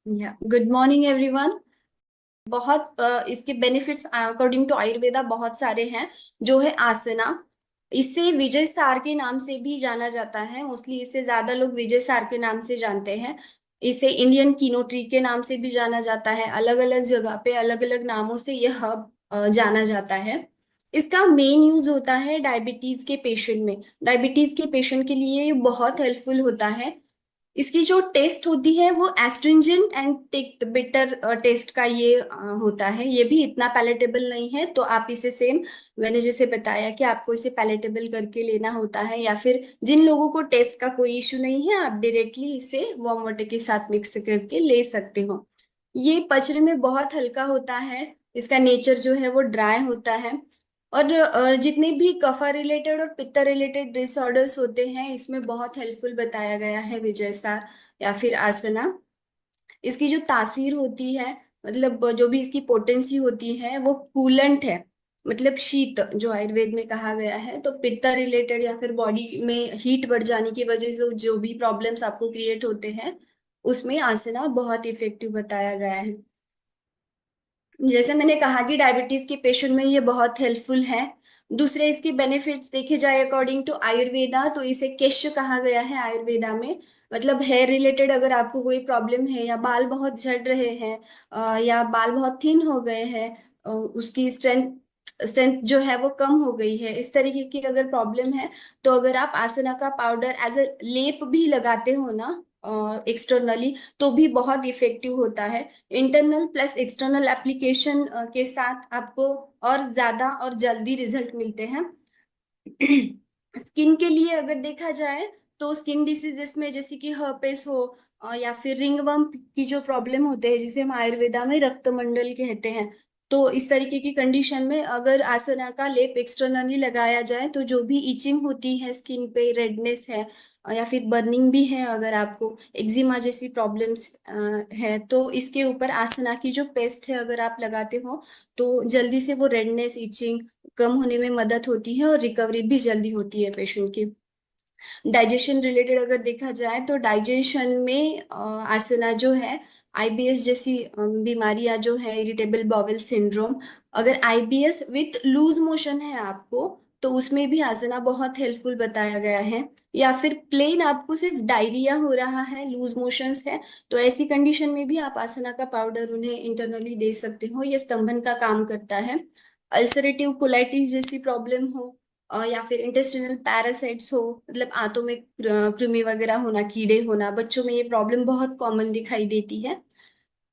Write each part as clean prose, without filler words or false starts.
या good morning everyone. बहुत इसके बेनिफिट्स अकॉर्डिंग टू आयुर्वेदा बहुत सारे हैं। जो है आसना, इसे विजय सार के नाम से भी जाना जाता है। मोस्टली इसे ज्यादा लोग विजय सार के नाम से जानते हैं। इसे इंडियन कीनो ट्री के नाम से भी जाना जाता है। अलग अलग जगह पे अलग अलग नामों से यह हब जाना जाता है। इसका मेन यूज होता है डायबिटीज के पेशेंट में। डायबिटीज के पेशेंट के लिए ये बहुत हेल्पफुल होता है। इसकी जो टेस्ट होती है वो एस्ट्रिंजेंट एंड टिक्ट बिटर टेस्ट का ये होता है। ये भी इतना पैलेटेबल नहीं है, तो आप इसे सेम मैंने जैसे बताया कि आपको इसे पैलेटेबल करके लेना होता है, या फिर जिन लोगों को टेस्ट का कोई इशू नहीं है आप डायरेक्टली इसे वार्म वाटर के साथ मिक्स करके ले सकते हो। ये पचने में बहुत हल्का होता है। इसका नेचर जो है वो ड्राई होता है। और जितने भी कफा रिलेटेड और पित्ता रिलेटेड डिसऑर्डर्स होते हैं इसमें बहुत हेल्पफुल बताया गया है विजय सार या फिर आसना। इसकी जो तासीर होती है, मतलब जो भी इसकी पोटेंसी होती है वो कूलेंट है। मतलब शीत जो आयुर्वेद में कहा गया है, तो पित्ता रिलेटेड या फिर बॉडी में हीट बढ़ जाने की वजह से जो भी प्रॉब्लम्स आपको क्रिएट होते हैं उसमें आसना बहुत इफेक्टिव बताया गया है। जैसे मैंने कहा कि डायबिटीज के पेशेंट में ये बहुत हेल्पफुल है। दूसरे इसके बेनिफिट्स देखे जाए अकॉर्डिंग टू आयुर्वेदा, तो इसे केश कहा गया है आयुर्वेदा में। मतलब हेयर रिलेटेड अगर आपको कोई प्रॉब्लम है, या बाल बहुत झड़ रहे हैं, या बाल बहुत थिन हो गए हैं, उसकी स्ट्रेंथ स्ट्रेंथ जो है वो कम हो गई है, इस तरीके की अगर प्रॉब्लम है, तो अगर आप आसना का पाउडर एज अ लेप भी लगाते हो ना एक्सटर्नली, तो भी बहुत इफेक्टिव होता है। इंटरनल प्लस एक्सटर्नल एप्लीकेशन के साथ आपको और ज्यादा और जल्दी रिजल्ट मिलते हैं। स्किन के लिए अगर देखा जाए, तो स्किन डिसीजेस में जैसे कि हर्पेस हो, या फिर रिंगवर्म की जो प्रॉब्लम होते हैं जिसे हम आयुर्वेदा में रक्तमंडल कहते हैं, तो इस तरीके की कंडीशन में अगर आसना का लेप एक्सटर्नली लगाया जाए तो जो भी इचिंग होती है स्किन पे, रेडनेस है, या फिर बर्निंग भी है, अगर आपको एक्जिमा जैसी प्रॉब्लम्स है, तो इसके ऊपर आसना की जो पेस्ट है अगर आप लगाते हो तो जल्दी से वो रेडनेस, इचिंग कम होने में मदद होती है और रिकवरी भी जल्दी होती है पेशेंट की। डाइजेशन रिलेटेड अगर देखा जाए, तो डाइजेशन में आसना जो है, आईबीएस जैसी बीमारियां जो है, इरिटेबल बाउल सिंड्रोम, अगर आईबीएस विथ लूज मोशन है आपको, तो उसमें भी आसना बहुत हेल्पफुल बताया गया है। या फिर प्लेन आपको सिर्फ डायरिया हो रहा है, लूज मोशंस है, तो ऐसी कंडीशन में भी आप आसना का पाउडर उन्हें इंटरनली दे सकते हो। ये स्तंभन का काम करता है। अल्सरेटिव कोलाइटिस जैसी प्रॉब्लम हो, या फिर इंटेस्टिनल पैरासाइट्स हो, मतलब आंतों में कृमि वगैरह होना, कीड़े होना, बच्चों में ये प्रॉब्लम बहुत कॉमन दिखाई देती है।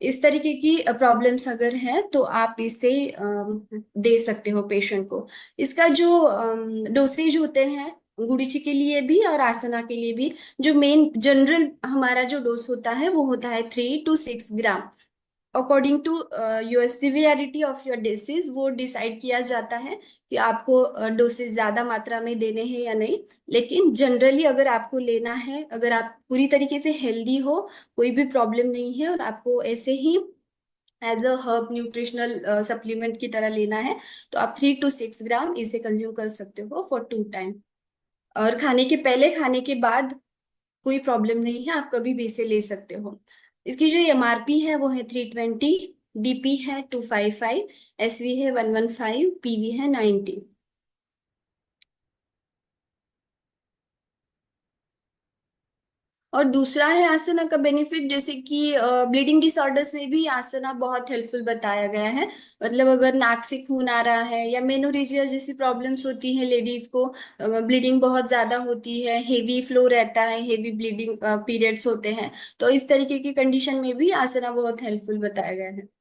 इस तरीके की प्रॉब्लम्स अगर है तो आप इसे दे सकते हो पेशेंट को। इसका जो डोसेज होते हैं गुड़ीची के लिए भी और आसना के लिए भी, जो मेन जनरल हमारा जो डोज होता है वो होता है 3 to 6 gram. According to your severity of your disease वो डिसाइड किया जाता है कि आपको डोसेज ज्यादा मात्रा में देने हैं या नहीं। लेकिन जनरली अगर आपको लेना है, अगर आप पूरी तरीके से हेल्दी हो, कोई भी प्रॉब्लम नहीं है, और आपको ऐसे ही as a herb nutritional supplement की तरह लेना है, तो आप 3 to 6 ग्राम इसे कंज्यूम कर सकते हो फॉर 2 टाइम। और खाने के पहले, खाने के बाद कोई प्रॉब्लम नहीं है, आप कभी भी इसे ले सकते हो। इसकी जो एमआरपी है वो है 320, डीपी है 255, एसवी है 115, पीवी है 90। और दूसरा है आसना का बेनिफिट, जैसे कि ब्लीडिंग डिसऑर्डर्स में भी आसना बहुत हेल्पफुल बताया गया है। मतलब अगर नाक से खून आ रहा है, या मेनोरेजिया जैसी प्रॉब्लम्स होती है लेडीज को, ब्लीडिंग बहुत ज्यादा होती है, हेवी फ्लो रहता है, हेवी ब्लीडिंग पीरियड्स होते हैं, तो इस तरीके की कंडीशन में भी आसना बहुत हेल्पफुल बताया गया है।